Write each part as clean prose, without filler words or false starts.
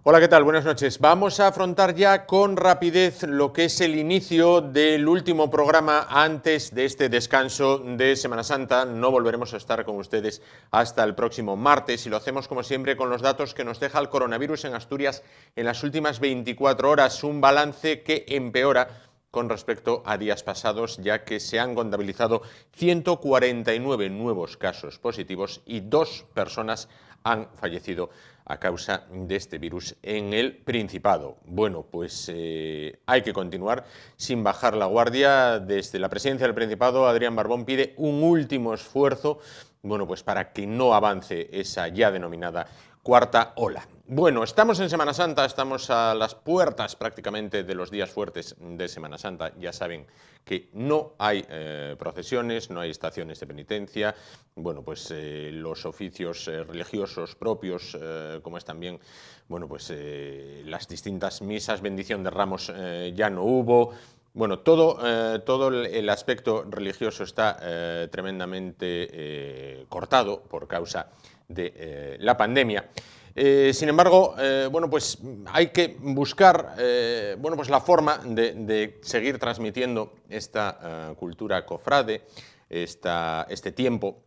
Hola, ¿qué tal? Buenas noches. Vamos a afrontar ya con rapidez lo que es el inicio del último programa antes de este descanso de Semana Santa. No volveremos a estar con ustedes hasta el próximo martes y lo hacemos como siempre con los datos que nos deja el coronavirus en Asturias en las últimas 24 horas. Un balance que empeora con respecto a días pasados, ya que se han contabilizado 149 nuevos casos positivos y 2 personas han fallecido a causa de este virus en el Principado. Bueno, pues hay que continuar sin bajar la guardia. Desde la presidencia del Principado, Adrián Barbón pide un último esfuerzo, bueno, pues para que no avance esa ya denominada cuarta ola. Bueno, estamos en Semana Santa, estamos a las puertas prácticamente de los días fuertes de Semana Santa. Ya saben que no hay procesiones, no hay estaciones de penitencia. Bueno, pues los oficios religiosos propios, como es también, bueno, pues las distintas misas, bendición de ramos ya no hubo. Bueno, todo el aspecto religioso está tremendamente cortado por causa de la pandemia. Sin embargo, bueno, pues hay que buscar bueno, pues la forma de seguir transmitiendo esta cultura cofrade, este tiempo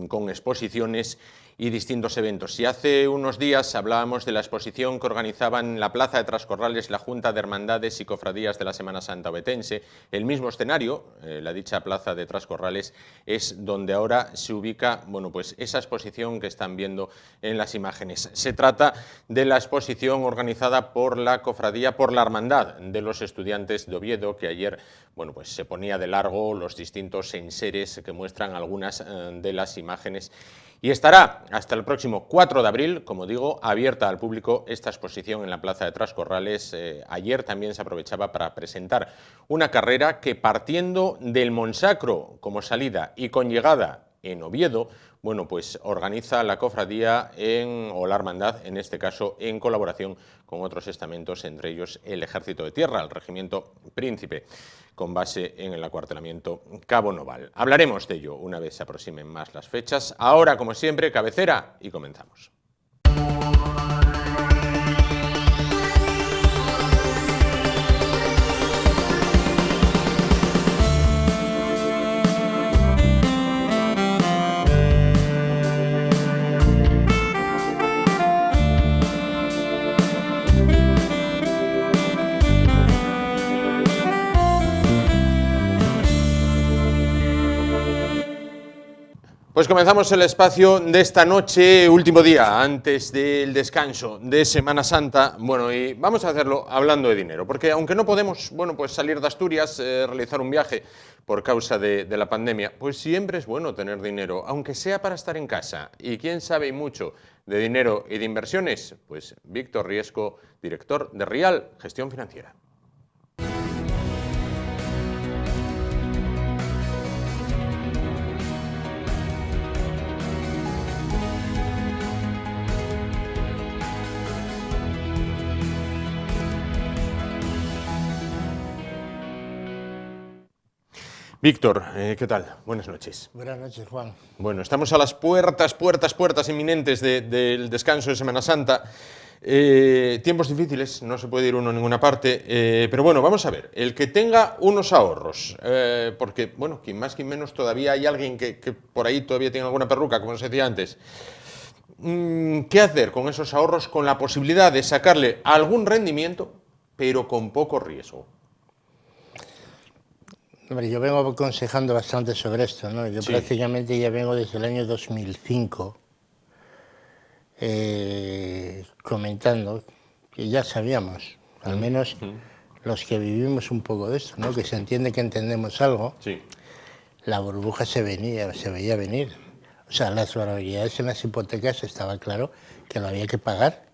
con exposiciones y distintos eventos. Y hace unos días hablábamos de la exposición que organizaba en la Plaza de Trascorrales la Junta de Hermandades y Cofradías de la Semana Santa obetense. El mismo escenario, la dicha Plaza de Trascorrales, es donde ahora se ubica, bueno, pues esa exposición que están viendo en las imágenes. Se trata de la exposición organizada por la Cofradía, por la Hermandad de los Estudiantes de Oviedo, que ayer, bueno, pues se ponía de largo los distintos enseres que muestran algunas de las imágenes. Y estará hasta el próximo 4 de abril, como digo, abierta al público esta exposición en la Plaza de Trascorrales. Ayer también se aprovechaba para presentar una carrera que, partiendo del Monsacro como salida y con llegada en Oviedo, bueno, pues organiza la cofradía o la hermandad, en este caso, en colaboración con otros estamentos, entre ellos el Ejército de Tierra, el Regimiento Príncipe, con base en el acuartelamiento Cabo Noval. Hablaremos de ello una vez se aproximen más las fechas. Ahora, como siempre, cabecera y comenzamos. Pues comenzamos el espacio de esta noche, último día antes del descanso de Semana Santa. Bueno, y vamos a hacerlo hablando de dinero, porque aunque no podemos, bueno, pues salir de Asturias, realizar un viaje por causa de la pandemia, pues siempre es bueno tener dinero, aunque sea para estar en casa. Y quién sabe mucho de dinero y de inversiones, pues Víctor Riesco, director de Rial Gestión Financiera. Víctor, ¿qué tal? Buenas noches. Buenas noches, Juan. Bueno, estamos a las puertas inminentes del descanso de Semana Santa. Tiempos difíciles, no se puede ir uno a ninguna parte, pero bueno, vamos a ver, el que tenga unos ahorros, porque, bueno, quien más, quien menos, todavía hay alguien que por ahí todavía tiene alguna perruca, como se decía antes. ¿Qué hacer con esos ahorros con la posibilidad de sacarle algún rendimiento, pero con poco riesgo? Hombre, yo vengo aconsejando bastante sobre esto, ¿no? Yo prácticamente ya vengo desde el año 2005 comentando que ya sabíamos, al menos los que vivimos un poco de esto, ¿no? Que se entiende que entendemos algo, la burbuja se veía venir. O sea, las barbaridades en las hipotecas estaba claro que lo había que pagar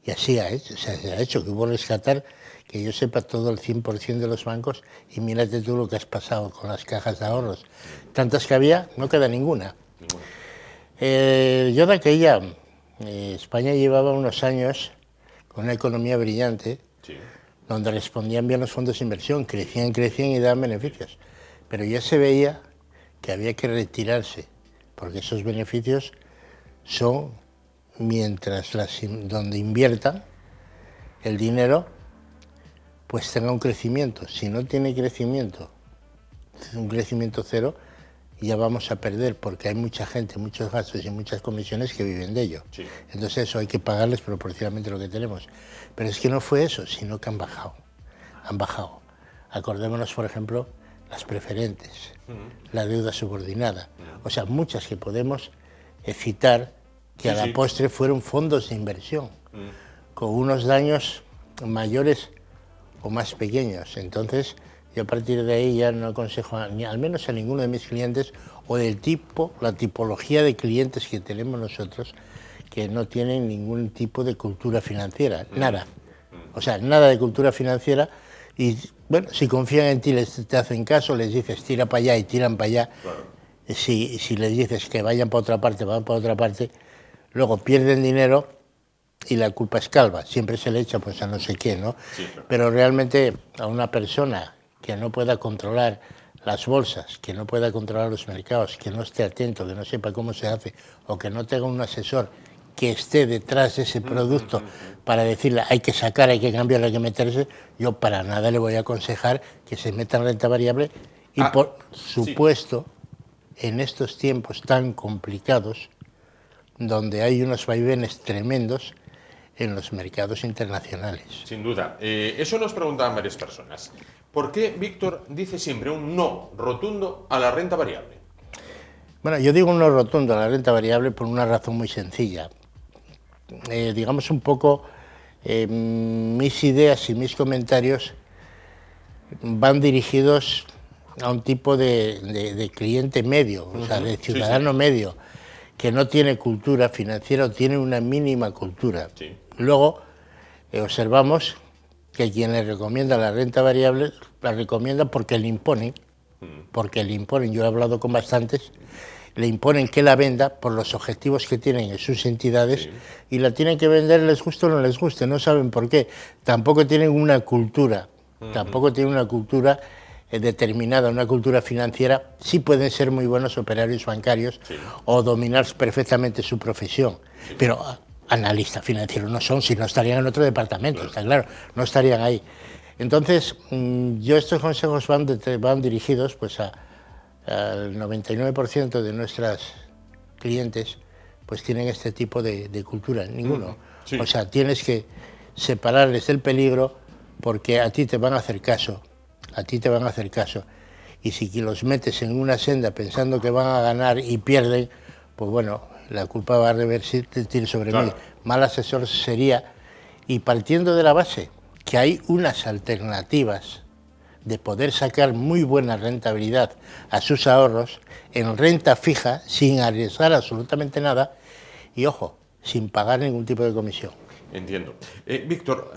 y así se ha hecho, que hubo rescatar, que yo sepa, todo el 100% de los bancos, y mírate tú lo que has pasado con las cajas de ahorros. Tantas que había, no queda ninguna. Yo de aquella, España llevaba unos años con una economía brillante, donde respondían bien los fondos de inversión, crecían y daban beneficios. Pero ya se veía que había que retirarse, porque esos beneficios son mientras donde inviertan el dinero, pues tenga un crecimiento. Si no tiene crecimiento, un crecimiento cero, ya vamos a perder, porque hay mucha gente, muchos gastos y muchas comisiones que viven de ello. Sí. Entonces eso hay que pagarles proporcionalmente lo que tenemos. Pero es que no fue eso, sino que han bajado. Han bajado. Acordémonos, por ejemplo, las preferentes, la deuda subordinada. O sea, muchas que podemos citar que a la postre fueron fondos de inversión, con unos daños mayores o más pequeños. Entonces, yo a partir de ahí ya no aconsejo, al menos a ninguno de mis clientes, o del tipo, la tipología de clientes que tenemos nosotros, que no tienen ningún tipo de cultura financiera, nada. O sea, nada de cultura financiera. Y bueno, si confían en ti, te hacen caso, les dices tira para allá y tiran para allá. Claro. Si les dices que vayan para otra parte, van para otra parte, luego pierden dinero y la culpa es calva. Siempre se le echa pues a no sé qué, ¿no? Sí, claro. Pero realmente a una persona que no pueda controlar las bolsas, que no pueda controlar los mercados, que no esté atento, que no sepa cómo se hace, o que no tenga un asesor que esté detrás de ese producto para decirle hay que sacar, hay que cambiar, hay que meterse, yo para nada le voy a aconsejar que se meta en renta variable y por supuesto, en estos tiempos tan complicados, donde hay unos vaivenes tremendos en los mercados internacionales. Sin duda. Eso nos preguntaban varias personas. ¿Por qué Víctor dice siempre un no rotundo a la renta variable? Bueno, yo digo un no rotundo a la renta variable por una razón muy sencilla. Digamos un poco, mis ideas y mis comentarios van dirigidos a un tipo de cliente medio, o sea, de ciudadano medio, que no tiene cultura financiera o tiene una mínima cultura. Sí. Luego, observamos que quien le recomienda la renta variable, la recomienda porque le imponen, yo he hablado con bastantes, le imponen que la venda por los objetivos que tienen en sus entidades y la tienen que vender, les guste o no les guste, no saben por qué. Tampoco tienen una cultura, determinada, una cultura financiera. Sí pueden ser muy buenos operarios bancarios o dominar perfectamente su profesión, pero analistas financieros no son, si no estarían en otro departamento, está claro, no estarían ahí. Entonces, yo estos consejos van dirigidos pues al 99% de nuestros clientes pues tienen este tipo de cultura, ninguno. O sea, tienes que separarles del peligro porque a ti te van a hacer caso, y si los metes en una senda pensando que van a ganar y pierden, pues bueno, la culpa va a revertir sobre mí. Mal asesor sería, y partiendo de la base que hay unas alternativas de poder sacar muy buena rentabilidad a sus ahorros en renta fija, sin arriesgar absolutamente nada, y ojo, sin pagar ningún tipo de comisión. Entiendo. Víctor,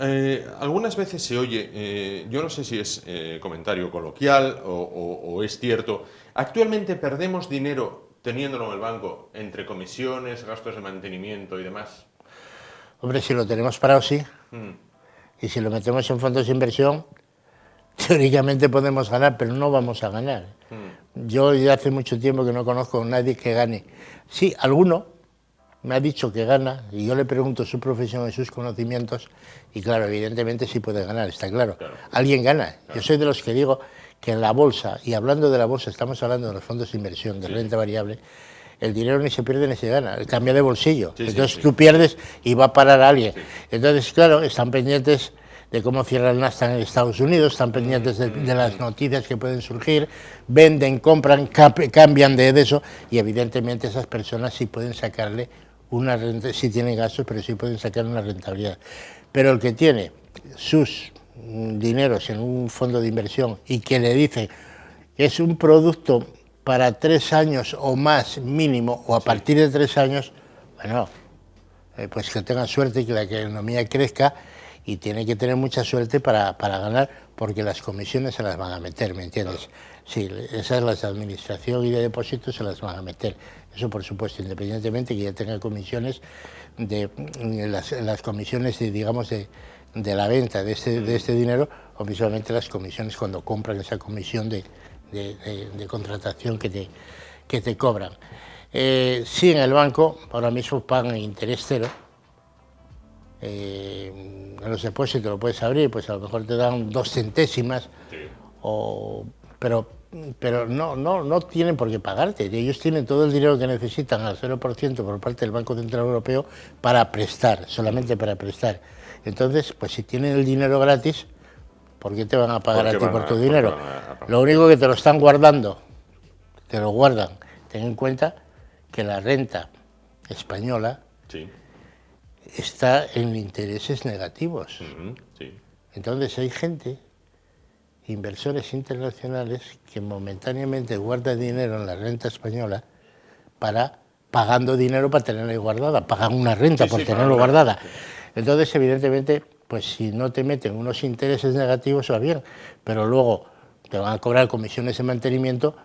algunas veces se oye, yo no sé si es comentario coloquial o es cierto, actualmente perdemos dinero teniéndolo en el banco entre comisiones, gastos de mantenimiento y demás. Hombre, si lo tenemos parado, sí. Y si lo metemos en fondos de inversión, teóricamente podemos ganar, pero no vamos a ganar. Yo ya hace mucho tiempo que no conozco a nadie que gane. Sí, alguno me ha dicho que gana, y yo le pregunto su profesión y sus conocimientos, y claro, evidentemente sí puede ganar, está claro. Alguien gana. Yo soy de los que digo que en la bolsa, y hablando de la bolsa, estamos hablando de los fondos de inversión, de renta variable, el dinero ni se pierde ni se gana, cambia de bolsillo. Entonces tú pierdes y va a parar a alguien. Entonces, claro, están pendientes de cómo cierra el Nasdaq en Estados Unidos, están pendientes de las noticias que pueden surgir, venden, compran, cambian de eso, y evidentemente esas personas sí pueden sacarle una renta, sí tienen gastos, pero sí pueden sacar una rentabilidad. Pero el que tiene sus dineros en un fondo de inversión y que le dicen que es un producto para 3 años o más mínimo, o a partir de 3 años, bueno, pues que tengan suerte y que la economía crezca, y tiene que tener mucha suerte para ganar, porque las comisiones se las van a meter, ¿me entiendes? Sí, esas las de administración y de depósitos se las van a meter. Eso por supuesto, independientemente que ya tenga comisiones, las comisiones de la venta de este dinero, o visualmente las comisiones cuando compran, esa comisión de contratación que te cobran. Sí, en el banco ahora mismo pagan interés cero. A los depósitos lo puedes abrir, pues a lo mejor te dan 2 centésimas, sí. Pero no tienen por qué pagarte. Ellos tienen todo el dinero que necesitan al 0% por parte del Banco Central Europeo para prestar, solamente para prestar. Entonces, pues si tienen el dinero gratis, ¿por qué te van a pagar a ti por tu dinero? Lo único que te lo están guardando, te lo guardan. Ten en cuenta que la renta española, sí, está en intereses negativos. Sí. Entonces hay gente, inversores internacionales, que momentáneamente guarda dinero en la renta española pagando dinero para tenerla guardada, pagan una renta por tenerlo guardada. Entonces, evidentemente, pues si no te meten unos intereses negativos va bien, pero luego te van a cobrar comisiones de mantenimiento,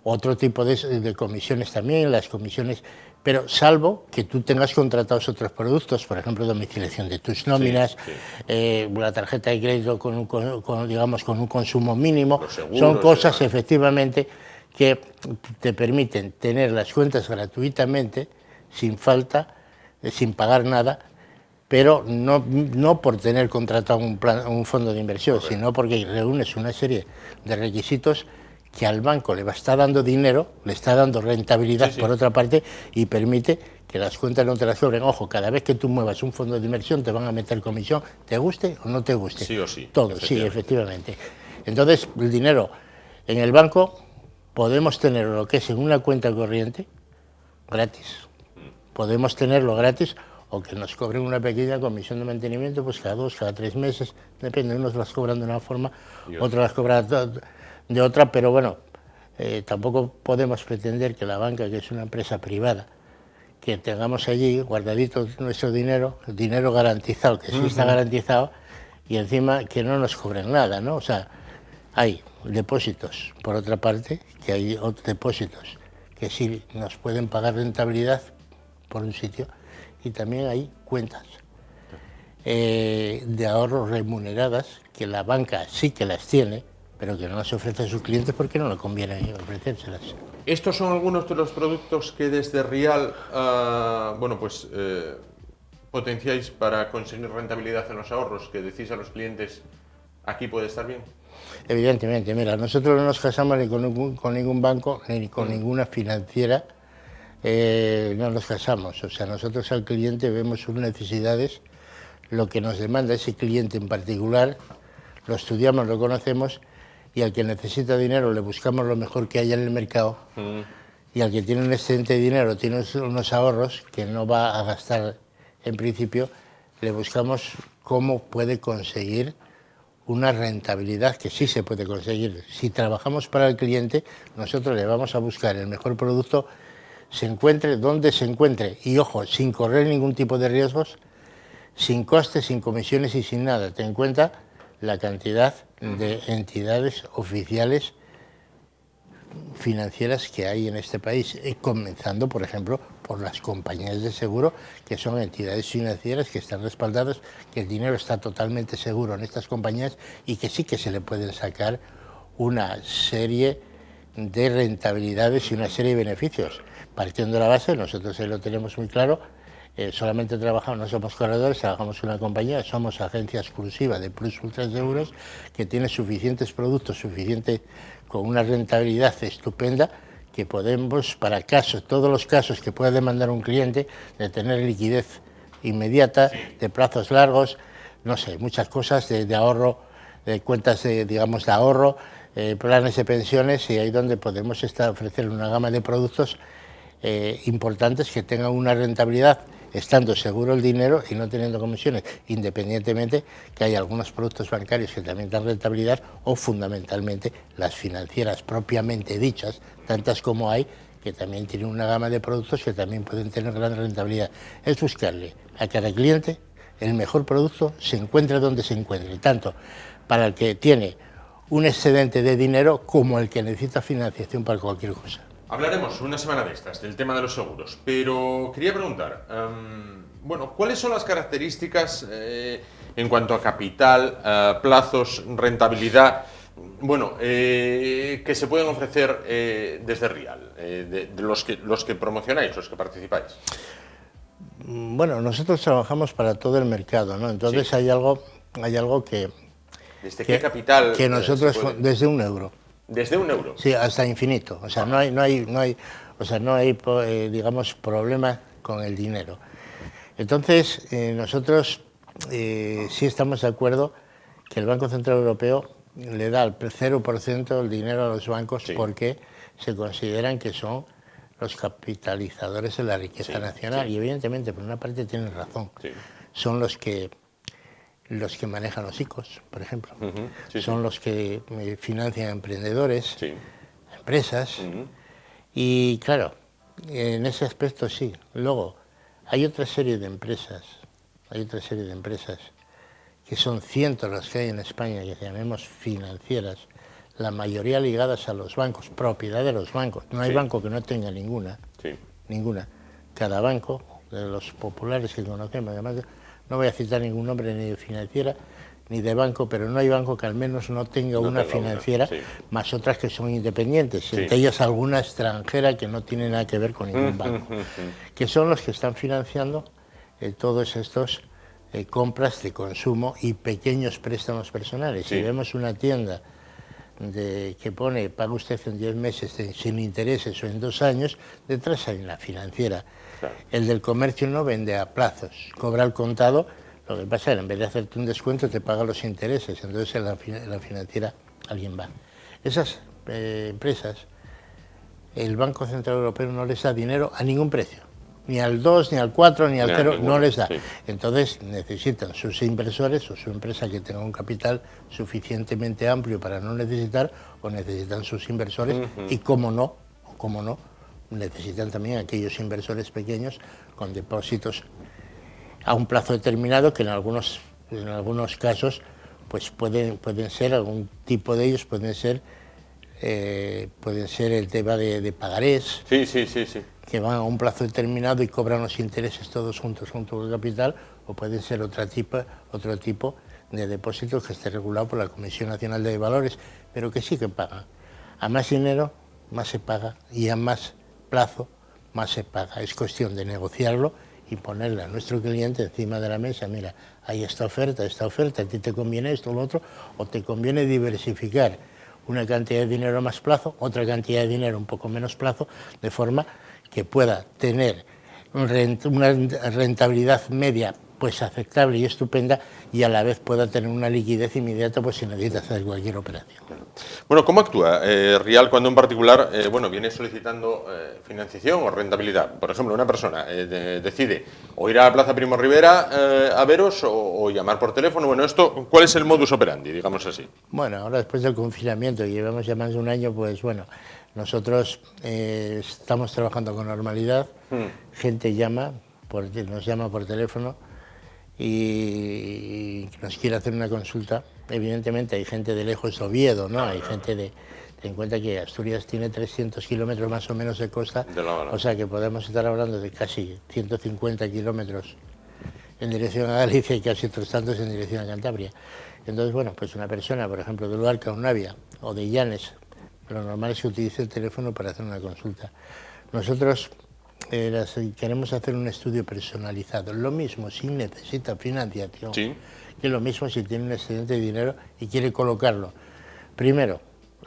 otro tipo de comisiones también, las comisiones, pero salvo que tú tengas contratados otros productos, por ejemplo, domiciliación de tus nóminas, sí, sí. La tarjeta de crédito digamos, con un consumo mínimo, seguros, son cosas efectivamente que te permiten tener las cuentas gratuitamente, sin falta, sin pagar nada, pero no por tener contratado un fondo de inversión, correcto, sino porque reúnes una serie de requisitos que al banco le está dando dinero, le está dando rentabilidad, sí, sí, por otra parte, y permite que las cuentas no te las cobren. Ojo, cada vez que tú muevas un fondo de inversión te van a meter comisión, te guste o no te guste. Sí o sí. Todo, sí, efectivamente. Entonces, el dinero en el banco podemos tenerlo lo que es en una cuenta corriente, gratis. Podemos tenerlo gratis o que nos cobren una pequeña comisión de mantenimiento, pues cada 2, cada 3 meses, depende, unos las cobran de una forma, otros las cobran de otra, pero bueno, tampoco podemos pretender que la banca, que es una empresa privada, que tengamos allí guardadito nuestro dinero, el dinero garantizado, que sí está garantizado, y encima que no nos cobren nada, ¿no? O sea, hay depósitos, por otra parte, que hay otros depósitos que sí nos pueden pagar rentabilidad por un sitio, y también hay cuentas de ahorros remuneradas que la banca sí que las tiene, pero que no las ofrece a sus clientes porque no le conviene ofrecérselas. Estos son algunos de los productos que desde Rial, potenciáis para conseguir rentabilidad en los ahorros, que decís a los clientes, aquí puede estar bien. Evidentemente, mira, nosotros no nos casamos ni con ningún banco ni con ninguna financiera, no nos casamos. O sea, nosotros al cliente vemos sus necesidades, lo que nos demanda ese cliente en particular, lo estudiamos, lo conocemos, y al que necesita dinero le buscamos lo mejor que haya en el mercado, y al que tiene un excedente de dinero, tiene unos ahorros que no va a gastar en principio, le buscamos cómo puede conseguir una rentabilidad, que sí se puede conseguir. Si trabajamos para el cliente, nosotros le vamos a buscar el mejor producto, se encuentre donde se encuentre, y ojo, sin correr ningún tipo de riesgos, sin costes, sin comisiones y sin nada. Ten en cuenta la cantidad de entidades oficiales financieras que hay en este país, comenzando, por ejemplo, por las compañías de seguro, que son entidades financieras que están respaldadas, que el dinero está totalmente seguro en estas compañías y que sí que se le pueden sacar una serie de rentabilidades y una serie de beneficios. Partiendo de la base, nosotros lo tenemos muy claro, solamente trabajamos, no somos corredores, trabajamos en una compañía, somos agencia exclusiva de Plus Ultra Seguros, que tiene suficientes productos, con una rentabilidad estupenda, que podemos, para todos los casos que pueda demandar un cliente, de tener liquidez inmediata, de plazos largos, no sé, muchas cosas de ahorro, de cuentas de ahorro, planes de pensiones, y ahí donde podemos ofrecer una gama de productos importantes que tengan una rentabilidad, estando seguro el dinero y no teniendo comisiones, independientemente que hay algunos productos bancarios que también dan rentabilidad, o fundamentalmente las financieras propiamente dichas, tantas como hay, que también tienen una gama de productos que también pueden tener gran rentabilidad. Es buscarle a cada cliente el mejor producto, se encuentre donde se encuentre, tanto para el que tiene un excedente de dinero como el que necesita financiación para cualquier cosa. Hablaremos una semana de estas, del tema de los seguros, pero quería preguntar, ¿cuáles son las características en cuanto a capital, plazos, rentabilidad Bueno, que se pueden ofrecer desde Rial, de los que promocionáis, los que participáis. Bueno, nosotros trabajamos para todo el mercado, ¿no? Entonces hay algo que... ¿Desde qué capital? Que nosotros, desde €1. ¿Desde €1? Sí, hasta infinito. O sea, no hay, digamos, problema con el dinero. Entonces, nosotros sí estamos de acuerdo que el Banco Central Europeo le da el 0% del dinero a los bancos porque se consideran que son los capitalizadores de la riqueza nacional. Y evidentemente, por una parte, tienen razón. Son los que manejan los ICOs, por ejemplo. Son los que financian emprendedores, empresas. Y claro, en ese aspecto sí. Luego, hay otra serie de empresas, que son cientos las que hay en España, que llamemos financieras, la mayoría ligadas a los bancos, propiedad de los bancos. No hay banco que no tenga ninguna. Cada banco, de los populares que conocemos, además, no voy a citar ningún nombre ni de financiera ni de banco, pero no hay banco que al menos no tenga una financiera, más otras que son independientes, entre ellas alguna extranjera que no tiene nada que ver con ningún banco, que son los que están financiando todos estos compras de consumo y pequeños préstamos personales. Si vemos una tienda que pone, paga usted en 10 meses sin intereses o en 2 años, detrás hay una financiera. El del comercio no vende a plazos, cobra al contado. Lo que pasa es que en vez de hacerte un descuento te paga los intereses, entonces en la financiera alguien va. Esas empresas, el Banco Central Europeo no les da dinero a ningún precio, ni al 2, ni al 4, ni al 0, no les da. Entonces necesitan sus inversores o su empresa que tenga un capital suficientemente amplio para no necesitar, o necesitan sus inversores y cómo no, necesitan también aquellos inversores pequeños con depósitos a un plazo determinado, que en algunos casos pues pueden ser, algún tipo de ellos pueden ser el tema de pagarés, que van a un plazo determinado y cobran los intereses todos juntos junto con el capital, o pueden ser otro tipo de depósitos que esté regulado por la Comisión Nacional de Valores, pero que sí que pagan. A más dinero, más se paga, y a más plazo, más se paga. Es cuestión de negociarlo y ponerle a nuestro cliente encima de la mesa: mira, hay esta oferta, a ti te conviene esto o lo otro, o te conviene diversificar una cantidad de dinero a más plazo, otra cantidad de dinero un poco menos plazo, de forma que pueda tener una rentabilidad media pues aceptable y estupenda, y a la vez pueda tener una liquidez inmediata pues si necesita hacer cualquier operación. Bueno, ¿cómo actúa Rial cuando un particular viene solicitando financiación o rentabilidad? Por ejemplo, una persona decide o ir a la Plaza Primo Rivera a veros o llamar por teléfono. Bueno, ¿cuál es el modus operandi, digamos así? Bueno, ahora después del confinamiento, y llevamos ya más de un año, pues bueno, nosotros estamos trabajando con normalidad. Gente nos llama por teléfono y nos quiere hacer una consulta. Evidentemente hay gente de lejos, Oviedo, ¿no? Hay gente ten en cuenta que Asturias tiene 300 kilómetros más o menos de costa, o sea que podemos estar hablando de casi 150 kilómetros en dirección a Galicia y casi otros tantos en dirección a Cantabria. Entonces, bueno, pues una persona, por ejemplo, de Luarca o Navia o de Llanes, lo normal es que utilice el teléfono para hacer una consulta. Nosotros queremos hacer un estudio personalizado. Lo mismo si necesita financiación, que lo mismo si tiene un excedente de dinero y quiere colocarlo. Primero,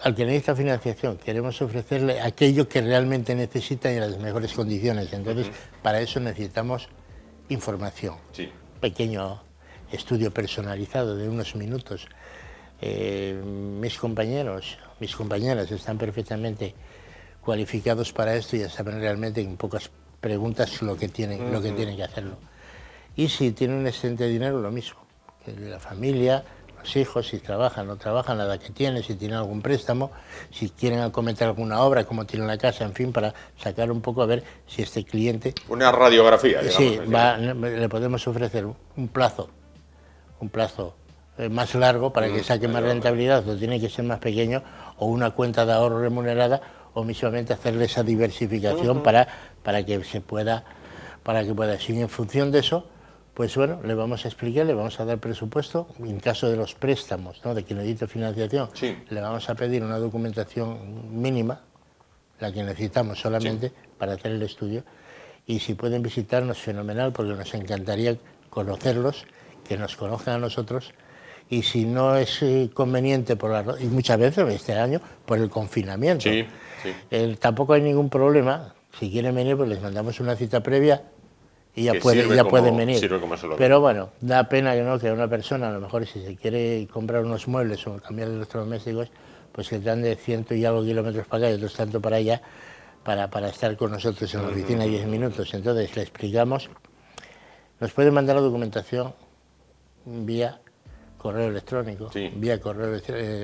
al que necesita financiación, queremos ofrecerle aquello que realmente necesita y en las mejores condiciones. Entonces, para eso necesitamos información. Pequeño estudio personalizado de unos minutos. Mis compañeras están perfectamente cualificados para esto y ya saben realmente en pocas preguntas lo que tienen que hacerlo. Y si tienen un excedente de dinero, lo mismo. La familia, los hijos, si trabajan, no trabajan, la edad que tienen, si tienen algún préstamo, si quieren acometer alguna obra, como tienen la casa, en fin, para sacar un poco a ver si este cliente... Una radiografía, digamos. Sí, le podemos ofrecer un plazo más largo para que saque más rentabilidad, o tiene que ser más pequeño, o una cuenta de ahorro remunerada, o mismamente hacerle esa diversificación para que pueda, si en función de eso, pues bueno, le vamos a explicar, le vamos a dar presupuesto. En caso de los préstamos, ¿no?, de quien necesite financiación, sí, le vamos a pedir una documentación mínima, la que necesitamos solamente, sí, para hacer el estudio. Y si pueden visitarnos, fenomenal, porque nos encantaría conocerlos, que nos conozcan a nosotros. Y si no es conveniente, y muchas veces este año, por el confinamiento, sí, sí, tampoco hay ningún problema. Si quieren venir, pues les mandamos una cita previa y ya, pueden venir. Pero bueno, da pena que una persona, a lo mejor si se quiere comprar unos muebles o cambiar electrodomésticos, pues que están de 100 y algo kilómetros para acá y otros tanto para allá, para estar con nosotros en la oficina 10 minutos. Entonces le explicamos. Nos pueden mandar la documentación vía correo electrónico, sí, vía correo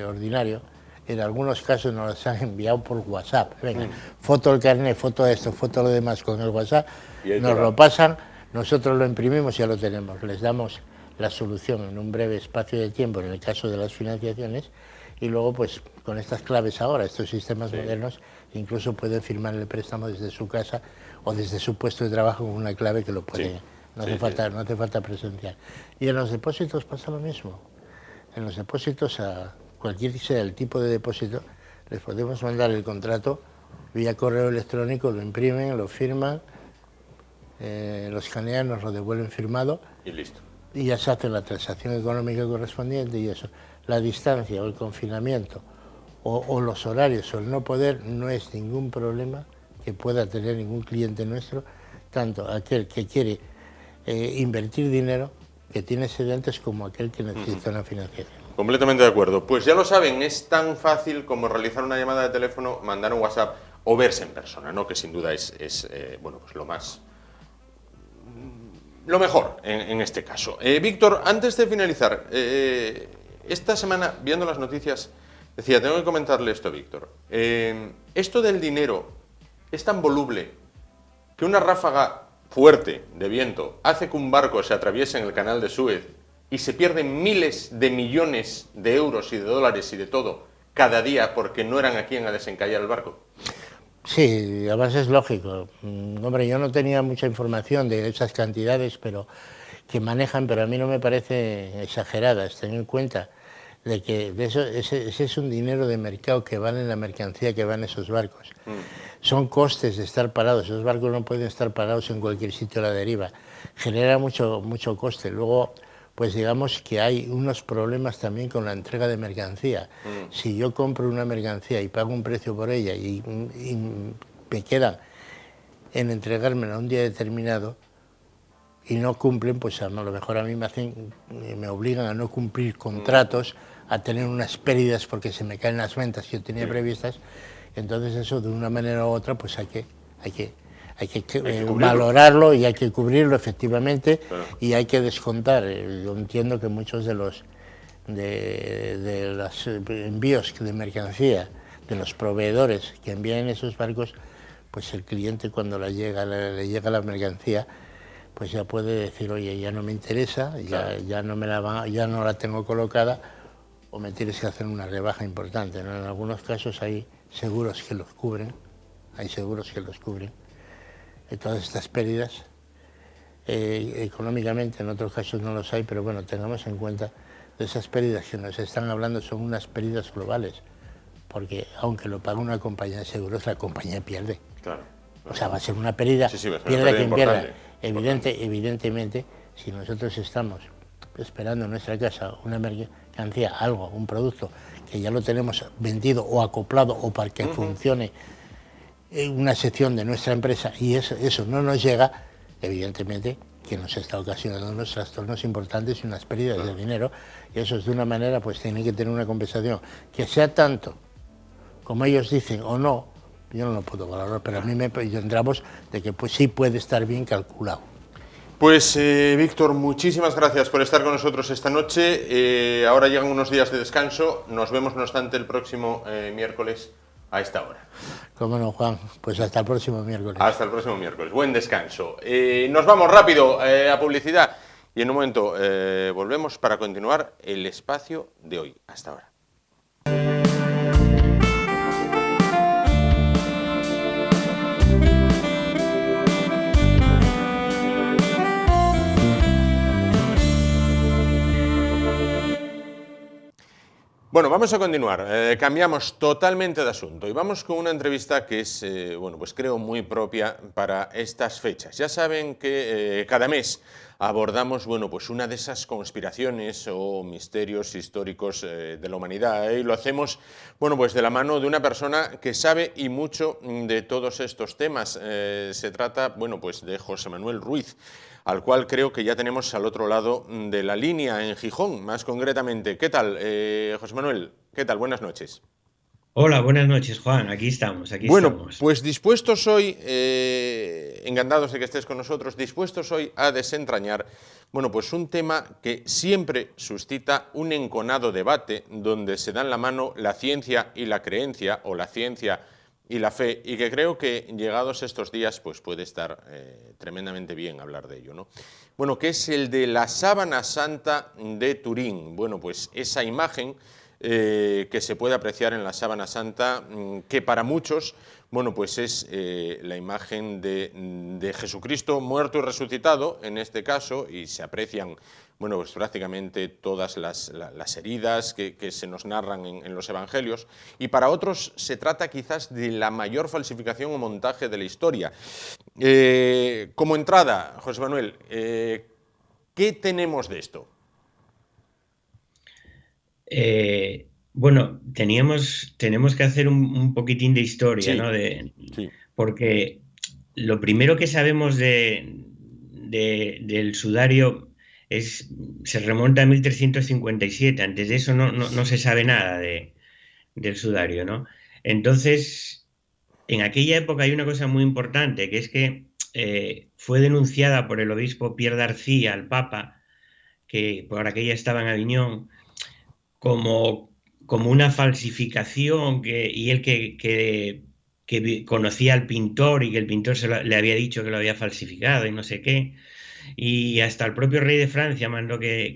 ordinario. En algunos casos nos las han enviado por WhatsApp. Venga, foto del carnet, foto de esto, foto de lo demás con el WhatsApp, nos lo pasan, nosotros lo imprimimos y ya lo tenemos. Les damos la solución en un breve espacio de tiempo en el caso de las financiaciones y luego pues con estas claves ahora, estos sistemas, sí, modernos, incluso pueden firmar el préstamo desde su casa o desde su puesto de trabajo con una clave que lo puede. Sí. No hace falta presencial. Y en los depósitos pasa lo mismo. En los depósitos, a cualquier sea el tipo de depósito, les podemos mandar el contrato vía correo electrónico, lo imprimen, lo firman, lo escanean, nos lo devuelven firmado. Y listo. Y ya se hace la transacción económica correspondiente y eso. La distancia o el confinamiento o los horarios o el no poder no es ningún problema que pueda tener ningún cliente nuestro, tanto aquel que quiere invertir dinero, que tiene excedentes, como aquel que necesita una financiación. Completamente de acuerdo. Pues ya lo saben, es tan fácil como realizar una llamada de teléfono, mandar un WhatsApp o verse en persona, ¿no? Que sin duda es bueno, pues lo mejor en este caso. Víctor, antes de finalizar, esta semana, viendo las noticias, decía, tengo que comentarle esto, Víctor. Esto del dinero es tan voluble que una ráfaga fuerte de viento hace que un barco se atraviese en el canal de Suez y se pierden miles de millones de euros y de dólares y de todo cada día porque no eran a quien a desencallar el barco. Sí, además es lógico. Hombre, yo no tenía mucha información de esas cantidades que manejan, pero a mí no me parece exageradas. Ten en cuenta de que ese es un dinero de mercado que vale en la mercancía que van esos barcos. Son costes de estar parados. Esos barcos no pueden estar parados en cualquier sitio a la deriva. Genera mucho coste. Luego, pues digamos que hay unos problemas también con la entrega de mercancía. Si yo compro una mercancía y pago un precio por ella y me quedan en entregármela un día determinado y no cumplen, pues a lo mejor a mí me obligan a no cumplir contratos, a tener unas pérdidas porque se me caen las ventas que yo tenía previstas. Entonces eso, de una manera u otra, pues hay que valorarlo y hay que cubrirlo efectivamente, claro, y hay que descontar. Yo entiendo que muchos de los envíos de mercancía, de los proveedores que envían esos barcos, pues el cliente cuando le llega la mercancía, pues ya puede decir, oye, ya no me interesa, claro, ya no la tengo colocada, o me tienes que hacer una rebaja importante, ¿no? En algunos casos hay seguros que los cubren, todas estas pérdidas. Económicamente en otros casos no los hay, pero bueno, tengamos en cuenta de esas pérdidas que nos están hablando, son unas pérdidas globales, porque aunque lo pague una compañía de seguros, la compañía pierde. Claro. O sea, va a ser una pérdida, pierda quien pierda. Evidentemente, si nosotros estamos esperando en nuestra casa una mercancía, algo, un producto, que ya lo tenemos vendido o acoplado o para que funcione una sección de nuestra empresa y eso no nos llega, evidentemente que nos está ocasionando unos trastornos importantes y unas pérdidas de dinero, y eso es de una manera, pues tiene que tener una compensación, que sea tanto como ellos dicen o no, yo no lo puedo valorar, pero a mí me entramos de que pues sí puede estar bien calculado. Pues Víctor, muchísimas gracias por estar con nosotros esta noche. Ahora llegan unos días de descanso, nos vemos no obstante el próximo miércoles a esta hora. Cómo no, Juan, pues hasta el próximo miércoles. Hasta el próximo miércoles, buen descanso. Nos vamos rápido a publicidad y en un momento volvemos para continuar el espacio de hoy. Hasta ahora. Bueno, vamos a continuar. Cambiamos totalmente de asunto y vamos con una entrevista que es, bueno, pues creo muy propia para estas fechas. Ya saben que cada mes abordamos, bueno, pues una de esas conspiraciones o misterios históricos de la humanidad, y lo hacemos, bueno, pues de la mano de una persona que sabe y mucho de todos estos temas. Se trata, bueno, pues de José Manuel Ruiz, al cual creo que ya tenemos al otro lado de la línea, en Gijón, más concretamente. ¿Qué tal, José Manuel? ¿Qué tal? Buenas noches. Hola, buenas noches, Juan. Aquí estamos, aquí Bueno, estamos. pues dispuestos hoy, encantados de que estés con nosotros, dispuestos hoy a desentrañar, bueno, pues un tema que siempre suscita un enconado debate, donde se dan la mano la ciencia y la creencia, o la ciencia y la fe, y que creo que llegados estos días pues puede estar tremendamente bien hablar de ello, ¿no? Bueno, que es el de la sábana santa de Turín. Bueno, pues esa imagen que se puede apreciar en la sábana santa, que para muchos, bueno, pues es la imagen de Jesucristo muerto y resucitado, en este caso, y se aprecian, bueno, pues prácticamente todas las heridas que se nos narran en los evangelios, y para otros se trata quizás de la mayor falsificación o montaje de la historia. Como entrada, José Manuel, ¿qué tenemos de esto? Bueno, tenemos que hacer un poquitín de historia, Sí, ¿no? sí. Porque lo primero que sabemos del sudario se remonta a 1357. Antes de eso no se sabe nada del sudario, ¿no? Entonces, en aquella época hay una cosa muy importante, que es que fue denunciada por el obispo Pierre d'Arcy al Papa, que por aquella estaba en Aviñón, como, como una falsificación, y él que conocía al pintor y que el pintor le había dicho que lo había falsificado y no sé qué. Y hasta el propio rey de Francia mandó que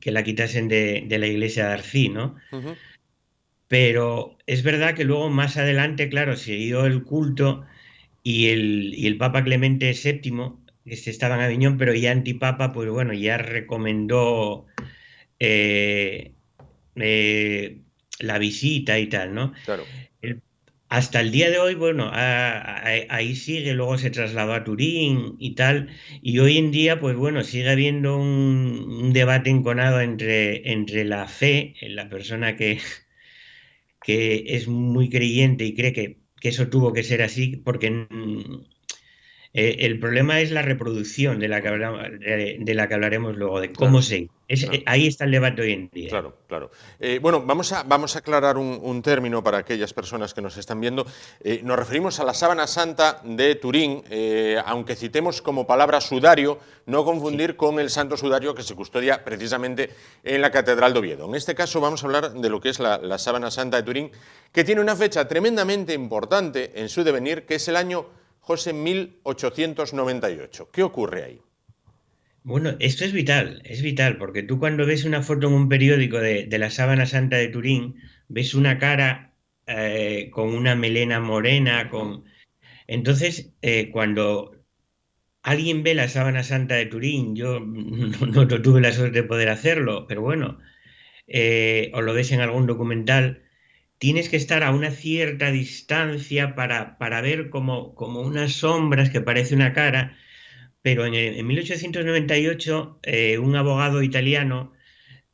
la quitasen de la iglesia de Arcy, ¿no? Uh-huh. Pero es verdad que luego más adelante, claro, siguió el culto y el Papa Clemente VII, que estaba en Aviñón, pero ya antipapa, pues bueno, ya recomendó eh, eh, la visita y tal, ¿no? Claro. El- Hasta el día de hoy, bueno, ahí sigue, luego se trasladó a Turín y tal, y hoy en día, pues bueno, sigue habiendo un debate enconado entre la fe, en la persona que es muy creyente y cree que eso tuvo que ser así, porque el problema es la reproducción de la que hablaremos luego, de cómo Claro, se... claro. Ahí está el debate hoy en día. Claro, claro. Bueno, vamos a aclarar un término para aquellas personas que nos están viendo. Nos referimos a la sábana santa de Turín, aunque citemos como palabra sudario, no confundir Sí. con el santo sudario que se custodia precisamente en la Catedral de Oviedo. En este caso vamos a hablar de lo que es la sábana santa de Turín, que tiene una fecha tremendamente importante en su devenir, que es el año, José, 1898. ¿Qué ocurre ahí? Bueno, esto es vital, porque tú cuando ves una foto en un periódico de la sábana santa de Turín, ves una cara con una melena morena, Entonces, cuando alguien ve la sábana santa de Turín, yo no tuve la suerte de poder hacerlo, pero bueno, o lo ves en algún documental, tienes que estar a una cierta distancia para ver como unas sombras que parece una cara, pero en 1898 un abogado italiano,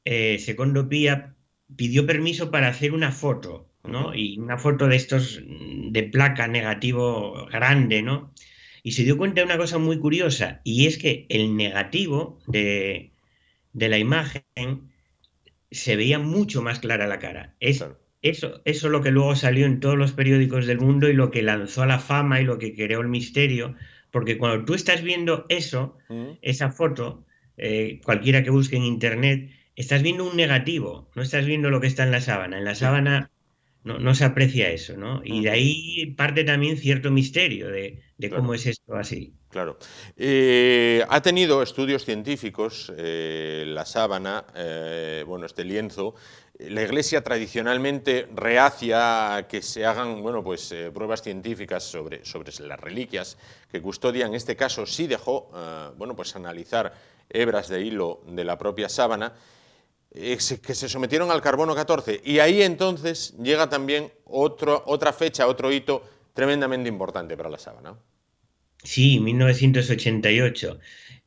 Secondo Pia, pidió permiso para hacer una foto, ¿no? Ujú. Y una foto de estos de placa negativo grande, ¿no? Y se dio cuenta de una cosa muy curiosa, y es que el negativo de la imagen se veía mucho más clara la cara. Claro. Eso lo que luego salió en todos los periódicos del mundo y lo que lanzó a la fama y lo que creó el misterio, porque cuando tú estás viendo eso, Ujú. esa foto, cualquiera que busque en internet, estás viendo un negativo, no estás viendo lo que está en la sábana. En la Sí. sábana no se aprecia eso, ¿no? Y de Ujú. ahí parte también cierto misterio de cómo Claro. es esto así. Claro. Ha tenido estudios científicos la sábana, bueno, este lienzo. La Iglesia tradicionalmente reacia a que se hagan, bueno, pues, pruebas científicas sobre las reliquias que custodia. En este caso sí dejó, bueno, pues analizar hebras de hilo de la propia sábana. que se sometieron al carbono 14. Y ahí entonces llega también otra fecha, otro hito tremendamente importante para la sábana. Sí, 1988.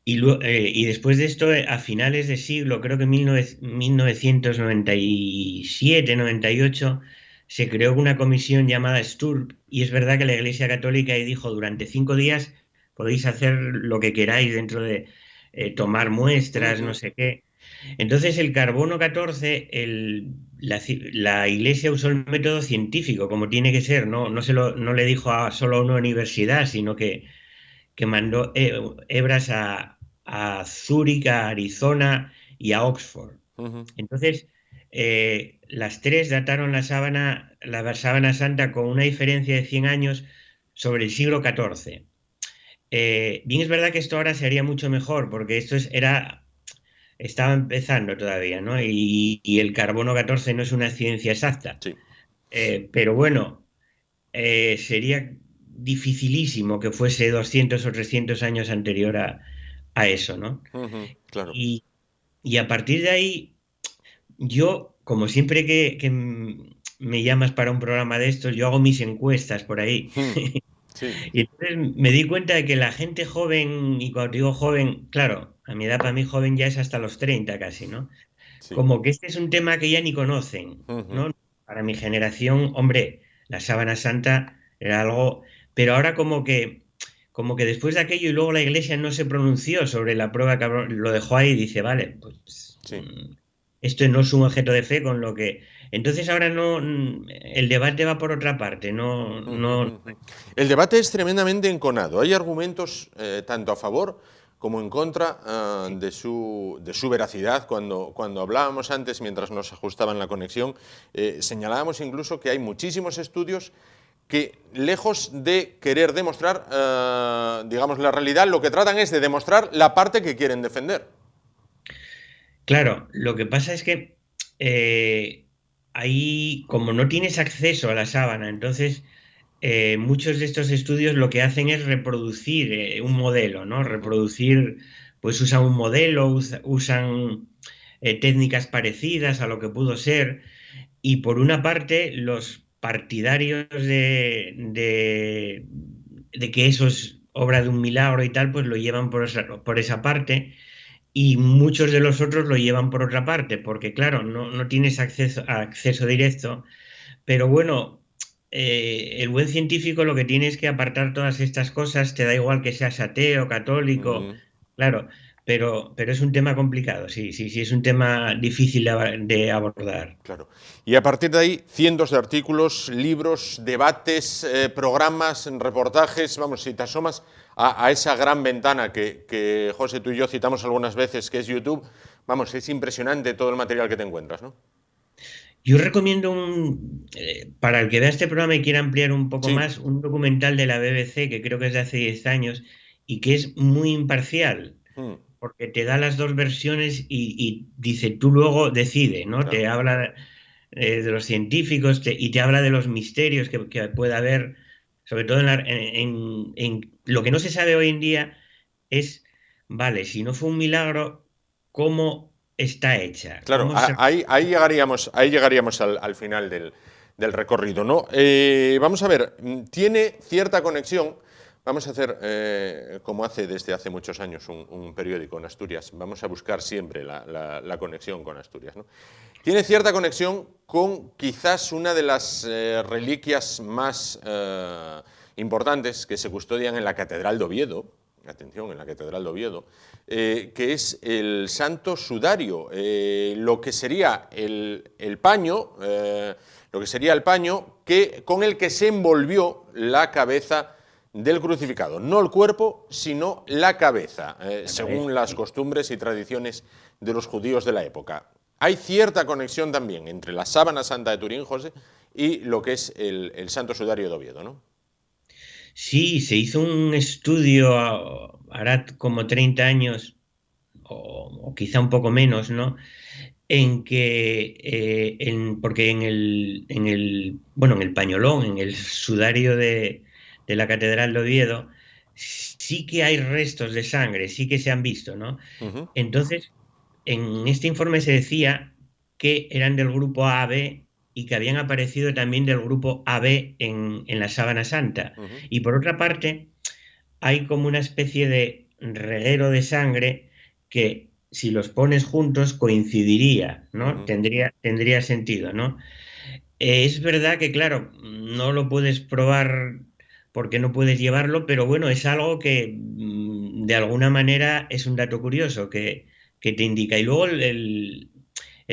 Y después de esto, a finales de siglo, creo que 1997, 98, se creó una comisión llamada STURP, y es verdad que la Iglesia Católica ahí dijo, durante 5 días podéis hacer lo que queráis dentro de tomar muestras, no sé qué. Entonces el carbono 14, la Iglesia usó el método científico, como tiene que ser, no le dijo solo a una universidad, sino que mandó hebras a Zúrich, a Arizona y a Oxford. Entonces, las tres dataron la sábana santa con una diferencia de 100 años sobre el siglo XIV. Bien, es verdad que esto ahora se haría mucho mejor, porque estaba empezando todavía, ¿no? Y el carbono 14 no es una ciencia exacta. Sí. Pero bueno, sería dificilísimo que fuese 200 o 300 años anterior a eso, ¿no? Claro. Y a partir de ahí, yo, como siempre que me llamas para un programa de estos, yo hago mis encuestas por ahí. Sí. Y entonces me di cuenta de que la gente joven, y cuando digo joven, claro, a mi edad, para mí joven ya es hasta los 30 casi, ¿no? Sí. Como que este es un tema que ya ni conocen, ¿no? Para mi generación, hombre, la sábana santa era algo, pero ahora como que después de aquello y luego la Iglesia no se pronunció sobre la prueba, que lo dejó ahí y dice, vale, pues Sí. esto no es un objeto de fe, con lo que... Entonces ahora no, el debate va por otra parte, no... El debate es tremendamente enconado. Hay argumentos tanto a favor como en contra de su veracidad. Cuando hablábamos antes, mientras nos ajustaban la conexión, señalábamos incluso que hay muchísimos estudios que, lejos de querer demostrar, digamos, la realidad, lo que tratan es de demostrar la parte que quieren defender. Claro, lo que pasa es que ahí, como no tienes acceso a la sábana, entonces muchos de estos estudios lo que hacen es reproducir un modelo, ¿no? Reproducir, pues usan un modelo, usan técnicas parecidas a lo que pudo ser, y por una parte los partidarios de que eso es obra de un milagro y tal, pues lo llevan por esa parte, y muchos de los otros lo llevan por otra parte, porque claro, no tienes acceso directo, pero bueno, el buen científico lo que tiene es que apartar todas estas cosas, te da igual que seas ateo, católico, claro, pero es un tema complicado, sí, es un tema difícil de abordar. Claro. Y a partir de ahí, cientos de artículos, libros, debates, programas, reportajes, vamos, si te asomas a esa gran ventana que José, tú y yo citamos algunas veces, que es YouTube, vamos, es impresionante todo el material que te encuentras, ¿no? Yo recomiendo para el que vea este programa y quiera ampliar un poco más, un documental de la BBC, que creo que es de hace 10 años, y que es muy imparcial, porque te da las dos versiones y dice, tú luego decide, ¿no? Claro. Te habla de los científicos y te habla de los misterios que puede haber, sobre todo en lo que no se sabe hoy en día es, vale, si no fue un milagro, ¿cómo está hecha? Claro, ahí llegaríamos al final del recorrido, ¿no? Vamos a ver, tiene cierta conexión. Vamos a hacer, como hace desde hace muchos años un periódico en Asturias, vamos a buscar siempre la conexión con Asturias, ¿no? Tiene cierta conexión con quizás una de las reliquias más importantes que se custodian en la Catedral de Oviedo, atención, en la Catedral de Oviedo, que es el Santo Sudario, lo que sería el paño, con el que se envolvió la cabeza del crucificado, no el cuerpo, sino la cabeza, según las costumbres y tradiciones de los judíos de la época. Hay cierta conexión también entre la sábana santa de Turín, José, y lo que es el Santo Sudario de Oviedo, ¿no? Sí, se hizo un estudio, hará como 30 años, o quizá un poco menos, ¿no? En que, porque en el pañolón, en el sudario de la Catedral de Oviedo, sí que hay restos de sangre, sí que se han visto, ¿no? Entonces, en este informe se decía que eran del grupo AB y que habían aparecido también del grupo AB en la Sábana Santa. Y por otra parte, hay como una especie de reguero de sangre que si los pones juntos coincidiría, ¿no? Tendría sentido, ¿no? Es verdad que, claro, no lo puedes probar porque no puedes llevarlo, pero bueno, es algo que de alguna manera es un dato curioso que te indica. Y luego el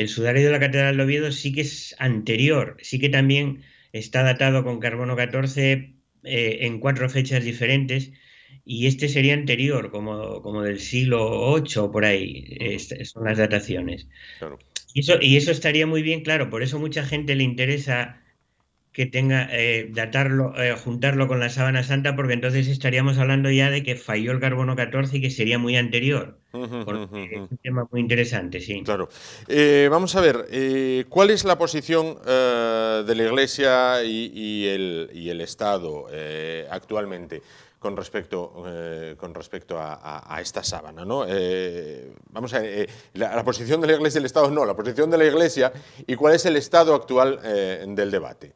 sudario de la Catedral de Oviedo sí que es anterior, sí que también está datado con carbono 14 en 4 fechas diferentes, y este sería anterior, como del siglo VIII o por ahí, son las dataciones. Claro. Y eso estaría muy bien, claro, por eso mucha gente le interesa que tenga datarlo, juntarlo con la Sábana Santa, porque entonces estaríamos hablando ya de que falló el carbono 14 y que sería muy anterior. Porque es un tema muy interesante, sí. Claro. Vamos a ver, ¿cuál es la posición de la Iglesia y el Estado actualmente con respecto a esta sábana, ¿no? Vamos a ver, la posición de la Iglesia y el Estado no, la posición de la Iglesia y cuál es el estado actual del debate.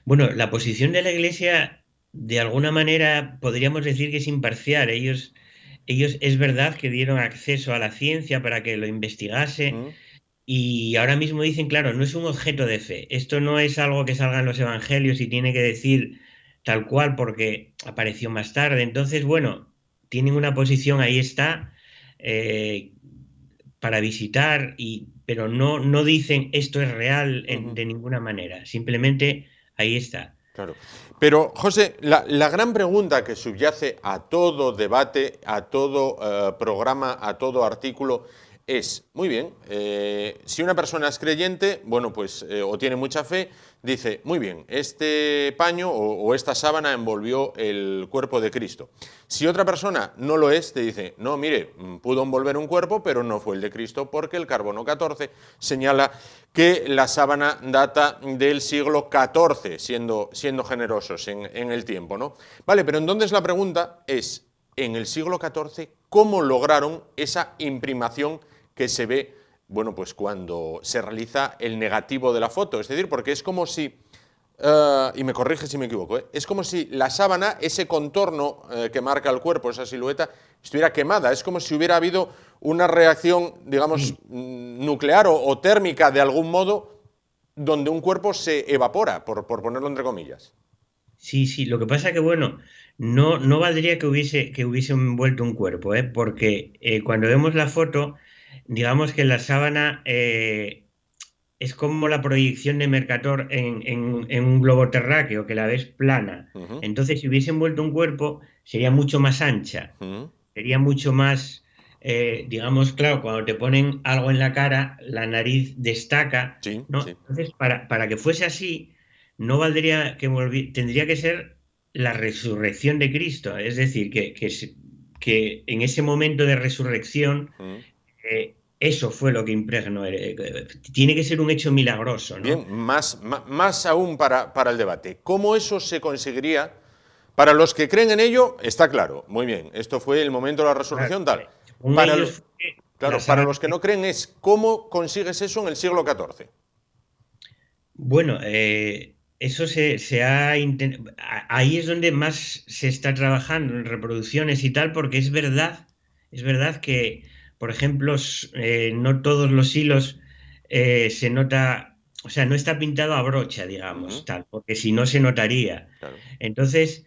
Bueno, la posición de la Iglesia, de alguna manera, podríamos decir que es imparcial. Ellos es verdad que dieron acceso a la ciencia para que lo investigase, y ahora mismo dicen, claro, no es un objeto de fe. Esto no es algo que salga en los evangelios y tiene que decir tal cual porque apareció más tarde. Entonces, bueno, tienen una posición, ahí está, para visitar, pero no dicen esto es real de ninguna manera. Simplemente ahí está. Claro. Pero, José, la gran pregunta que subyace a todo debate, a todo programa, a todo artículo, es, muy bien, si una persona es creyente, bueno, pues, o tiene mucha fe, dice, muy bien, este paño o esta sábana envolvió el cuerpo de Cristo. Si otra persona no lo es, te dice, no, mire, pudo envolver un cuerpo, pero no fue el de Cristo, porque el carbono 14 señala que la sábana data del siglo XIV, siendo generosos en el tiempo, ¿no? Vale, pero entonces la pregunta es, en el siglo XIV, ¿cómo lograron esa imprimación que se ve, bueno, pues cuando se realiza el negativo de la foto? Es decir, porque es como si, y me corrige si me equivoco, es como si la sábana, ese contorno que marca el cuerpo, esa silueta, estuviera quemada. Es como si hubiera habido una reacción, digamos, nuclear o térmica de algún modo, donde un cuerpo se evapora, por ponerlo entre comillas. Sí, lo que pasa que, bueno, no valdría que hubiese envuelto un cuerpo, porque cuando vemos la foto, digamos que la sábana es como la proyección de Mercator en un globo terráqueo, que la ves plana. Entonces, si hubiese envuelto un cuerpo, sería mucho más ancha, sería mucho más, digamos, claro, cuando te ponen algo en la cara, la nariz destaca, ¿no? Sí. Entonces, para que fuese así, no valdría tendría que ser la resurrección de Cristo, es decir, que en ese momento de resurrección, eso fue lo que impregnó. Tiene que ser un hecho milagroso, ¿no? Bien, más aún para el debate. ¿Cómo eso se conseguiría? Para los que creen en ello, está claro, muy bien, esto fue el momento de la resurrección, tal. Para los que no creen es, ¿cómo consigues eso en el siglo XIV? Bueno, eso se ha intentado. Ahí es donde más se está trabajando en reproducciones y tal, porque es verdad que, por ejemplo, no todos los hilos se nota, o sea, no está pintado a brocha, digamos, tal, porque si no se notaría. Claro. Entonces,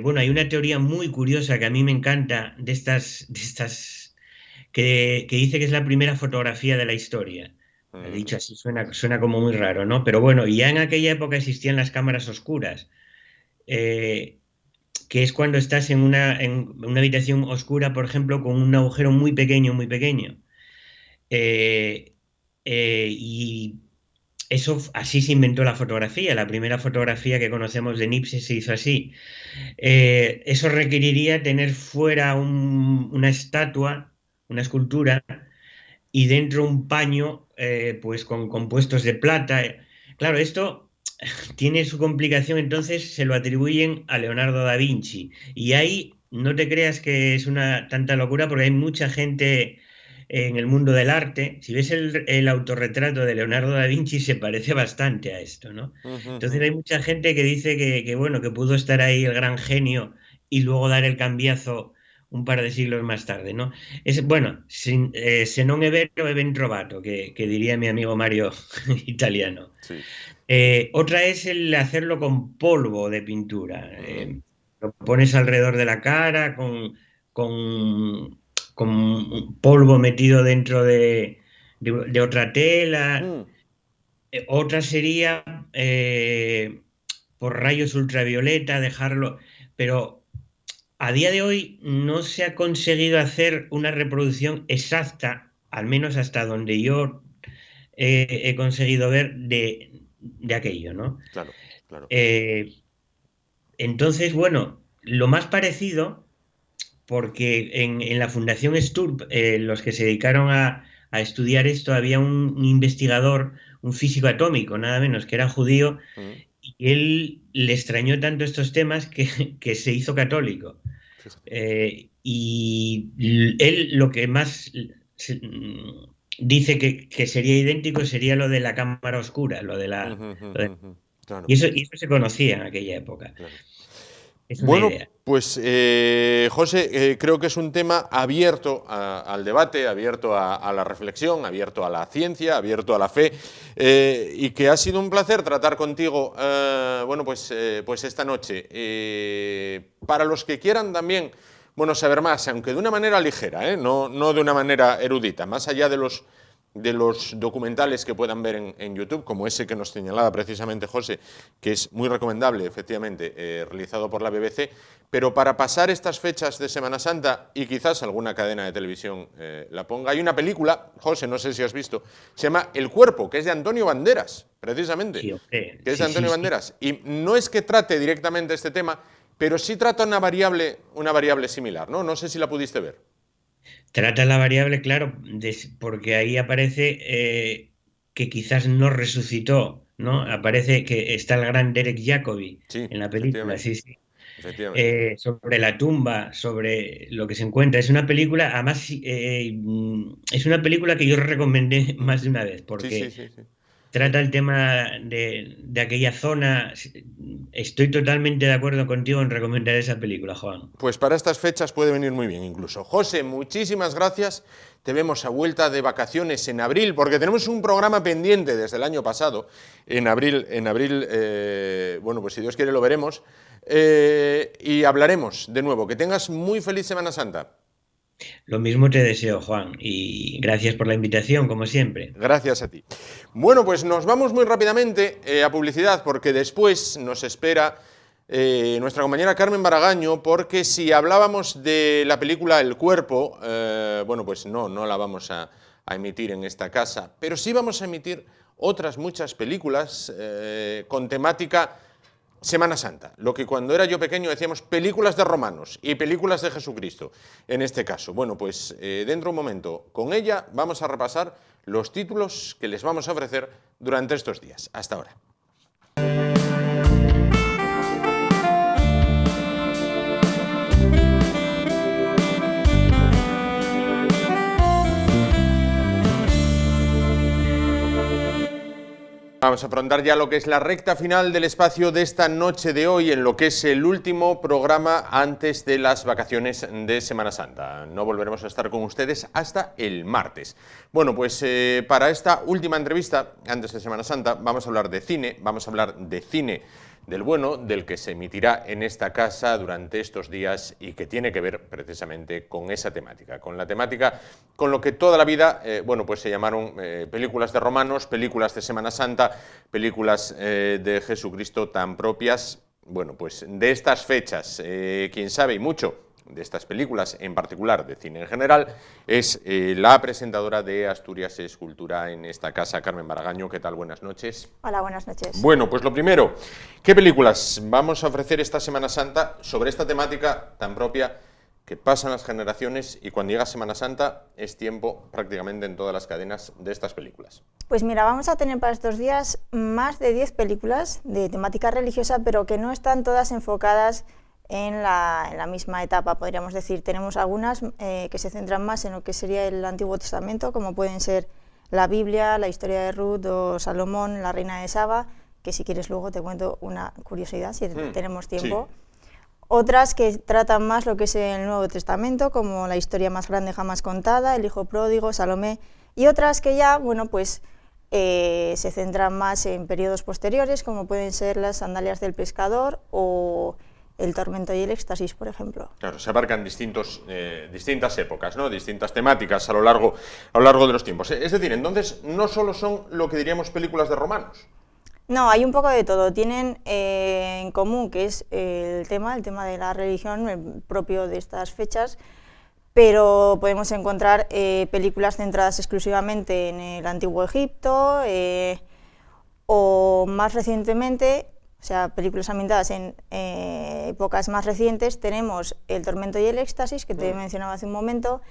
bueno, hay una teoría muy curiosa que a mí me encanta de estas que dice que es la primera fotografía de la historia. Dicho así, suena como muy raro, ¿no? Pero bueno, ya en aquella época existían las cámaras oscuras, que es cuando estás en una habitación oscura, por ejemplo, con un agujero muy pequeño, muy pequeño. Y eso, así se inventó la fotografía. La primera fotografía que conocemos de Nipse se hizo así. Eso requeriría tener fuera una estatua, una escultura, y dentro un paño pues con compuestos de plata. Claro, esto tiene su complicación, entonces se lo atribuyen a Leonardo da Vinci. Y ahí no te creas que es una tanta locura, porque hay mucha gente en el mundo del arte, si ves el autorretrato de Leonardo da Vinci, se parece bastante a esto, ¿no? Entonces hay mucha gente que dice que bueno, que pudo estar ahí el gran genio y luego dar el cambiazo un par de siglos más tarde, ¿no? Bueno, se non è vero è ben trovato, que diría mi amigo Mario italiano. Sí. Otra es el hacerlo con polvo de pintura. Lo pones alrededor de la cara con polvo metido dentro de otra tela. Otra sería por rayos ultravioleta dejarlo, pero a día de hoy no se ha conseguido hacer una reproducción exacta, al menos hasta donde yo he conseguido ver de aquello, ¿no? Claro, claro. Entonces, bueno, lo más parecido, porque en la Fundación Sturp, los que se dedicaron a estudiar esto, había un investigador, un físico atómico, nada menos, que era judío, y él le extrañó tanto estos temas que se hizo católico. Y él lo que más dice que sería idéntico sería lo de la cámara oscura, lo de la... Claro. Y eso se conocía en aquella época. Claro. Bueno, pues José, creo que es un tema abierto al debate, abierto a la reflexión, abierto a la ciencia, abierto a la fe, y que ha sido un placer tratar contigo, bueno, pues esta noche. Para los que quieran también, bueno, saber más, aunque de una manera ligera, no de una manera erudita, más allá de los documentales que puedan ver en YouTube, como ese que nos señalaba precisamente José, que es muy recomendable, efectivamente, realizado por la BBC, pero para pasar estas fechas de Semana Santa, y quizás alguna cadena de televisión la ponga, hay una película, José, no sé si has visto, se llama El Cuerpo, que es de Antonio Banderas, precisamente, que es de Antonio Banderas, y no es que trate directamente este tema, pero sí trata una variable similar, ¿no? No sé si la pudiste ver. Trata la variable, claro, porque ahí aparece que quizás no resucitó, ¿no? Aparece que está el gran Derek Jacobi en la película, sobre la tumba, sobre lo que se encuentra. Es una película, además, es una película que yo recomendé más de una vez, porque trata el tema de aquella zona. Estoy totalmente de acuerdo contigo en recomendar esa película, Juan. Pues para estas fechas puede venir muy bien incluso. José, muchísimas gracias. Te vemos a vuelta de vacaciones en abril, porque tenemos un programa pendiente desde el año pasado. En abril, bueno, pues si Dios quiere lo veremos. Y hablaremos de nuevo. Que tengas muy feliz Semana Santa. Lo mismo te deseo, Juan, y gracias por la invitación, como siempre. Gracias a ti. Bueno, pues nos vamos muy rápidamente a publicidad, porque después nos espera nuestra compañera Carmen Baragaño, porque si hablábamos de la película El Cuerpo, bueno, pues no la vamos a emitir en esta casa, pero sí vamos a emitir otras muchas películas con temática Semana Santa, lo que cuando era yo pequeño decíamos películas de romanos y películas de Jesucristo, en este caso. Bueno, pues dentro de un momento con ella vamos a repasar los títulos que les vamos a ofrecer durante estos días. Hasta ahora. Vamos a afrontar ya lo que es la recta final del espacio de esta noche de hoy, en lo que es el último programa antes de las vacaciones de Semana Santa. No volveremos a estar con ustedes hasta el martes. Bueno, pues para esta última entrevista antes de Semana Santa vamos a hablar de cine, vamos a hablar de cine del bueno, del que se emitirá en esta casa durante estos días y que tiene que ver precisamente con esa temática, con la temática con lo que toda la vida, bueno, pues se llamaron películas de romanos, películas de Semana Santa, películas de Jesucristo tan propias, bueno, pues de estas fechas. Quien sabe y mucho de estas películas, en particular de cine en general, es la presentadora de Asturias es Cultura en esta casa, Carmen Baragaño. ¿Qué tal? Buenas noches. Hola, buenas noches. Bueno, pues lo primero, ¿qué películas vamos a ofrecer esta Semana Santa sobre esta temática tan propia que pasan las generaciones y cuando llega Semana Santa es tiempo prácticamente en todas las cadenas de estas películas? Pues mira, vamos a tener para estos días más de 10 películas de temática religiosa, pero que no están todas enfocadas en la misma etapa, podríamos decir. Tenemos algunas que se centran más en lo que sería el Antiguo Testamento, como pueden ser la Biblia, la historia de Ruth o Salomón, la reina de Saba, que si quieres luego te cuento una curiosidad, si tenemos tiempo. Sí. Otras que tratan más lo que es el Nuevo Testamento, como la historia más grande jamás contada, el hijo pródigo, Salomé, y otras que ya, bueno, pues se centran más en periodos posteriores, como pueden ser las sandalias del pescador o el tormento y el éxtasis, por ejemplo. Claro, se abarcan distintas épocas, ¿no? Distintas temáticas a lo largo de los tiempos. Es decir, entonces, no solo son lo que diríamos películas de romanos. No, hay un poco de todo. Tienen en común que es el tema de la religión, el propio de estas fechas, pero podemos encontrar películas centradas exclusivamente en el Antiguo Egipto o más recientemente, o sea, películas ambientadas en épocas más recientes. Tenemos El tormento y el éxtasis, que te mencionaba hace un momento,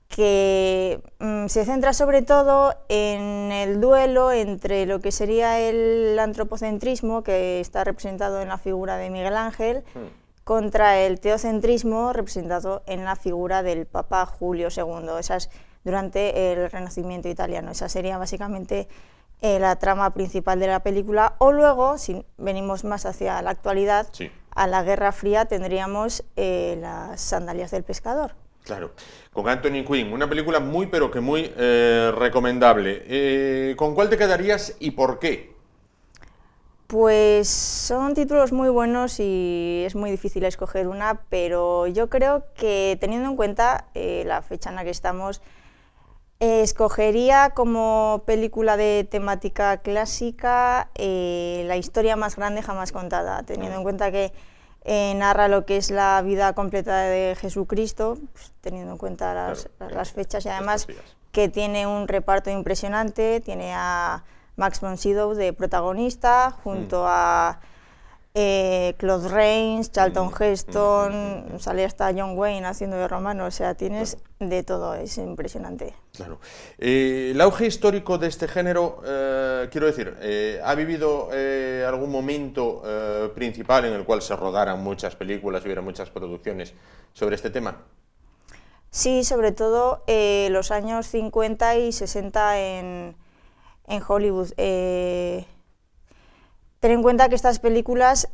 que se centra sobre todo en el duelo entre lo que sería el antropocentrismo, que está representado en la figura de Miguel Ángel, contra el teocentrismo, representado en la figura del Papa Julio II, esas durante el Renacimiento italiano. Esa sería básicamente la trama principal de la película. O luego, si venimos más hacia la actualidad, sí, a la Guerra Fría, tendríamos las sandalias del pescador. Claro, con Anthony Quinn, una película muy pero que muy recomendable. ¿Con cuál te quedarías y por qué? Pues son títulos muy buenos y es muy difícil escoger una, pero yo creo que, teniendo en cuenta la fecha en la que estamos, escogería como película de temática clásica La historia más grande jamás contada, teniendo en cuenta que narra lo que es la vida completa de Jesucristo, pues, teniendo en cuenta las fechas, y además que tiene un reparto impresionante. Tiene a Max von Sydow de protagonista, junto a Claude Rains, Charlton Heston, sale hasta John Wayne haciendo de romano, o sea, tienes de todo, es impresionante. Claro. El auge histórico de este género, quiero decir, ¿ha vivido algún momento principal en el cual se rodaran muchas películas, hubiera muchas producciones sobre este tema? Sí, sobre todo los años 50 y 60 en Hollywood. Ten en cuenta que estas películas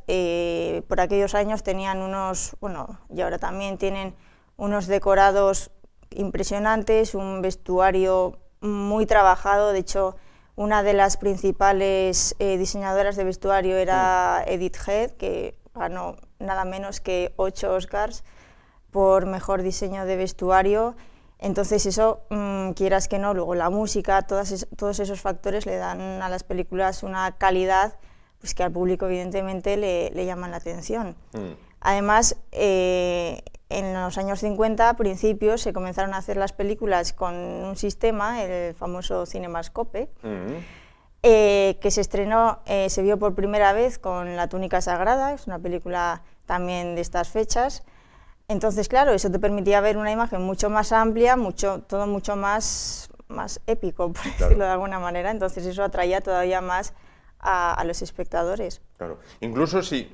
por aquellos años tenían unos, bueno, y ahora también tienen unos decorados impresionantes, un vestuario muy trabajado. De hecho, una de las principales diseñadoras de vestuario era Edith Head, que ganó nada menos que 8 Oscars por mejor diseño de vestuario. Entonces eso, quieras que no, luego la música, todos esos factores le dan a las películas una calidad, pues, que al público evidentemente le llaman la atención. Además, en los años 50, a principios, se comenzaron a hacer las películas con un sistema, el famoso Cinemascope, que se estrenó, se vio por primera vez con La túnica sagrada, es una película también de estas fechas. Entonces, claro, eso te permitía ver una imagen mucho más amplia, todo mucho más épico, por decirlo de alguna manera. Entonces eso atraía todavía más a los espectadores. Claro. Incluso, si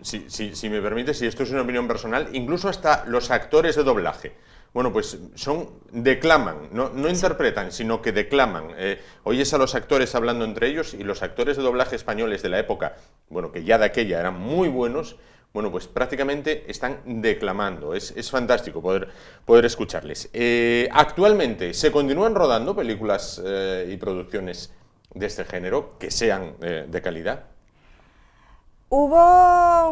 me permite, si esto es una opinión personal, incluso hasta los actores de doblaje, bueno, pues declaman, no interpretan, sino que declaman. Oyes a los actores hablando entre ellos, y los actores de doblaje españoles de la época, bueno, que ya de aquella eran muy buenos, bueno, pues prácticamente están declamando. Es fantástico poder escucharles. Actualmente, ¿se continúan rodando películas y producciones de este género que sean de calidad? Hubo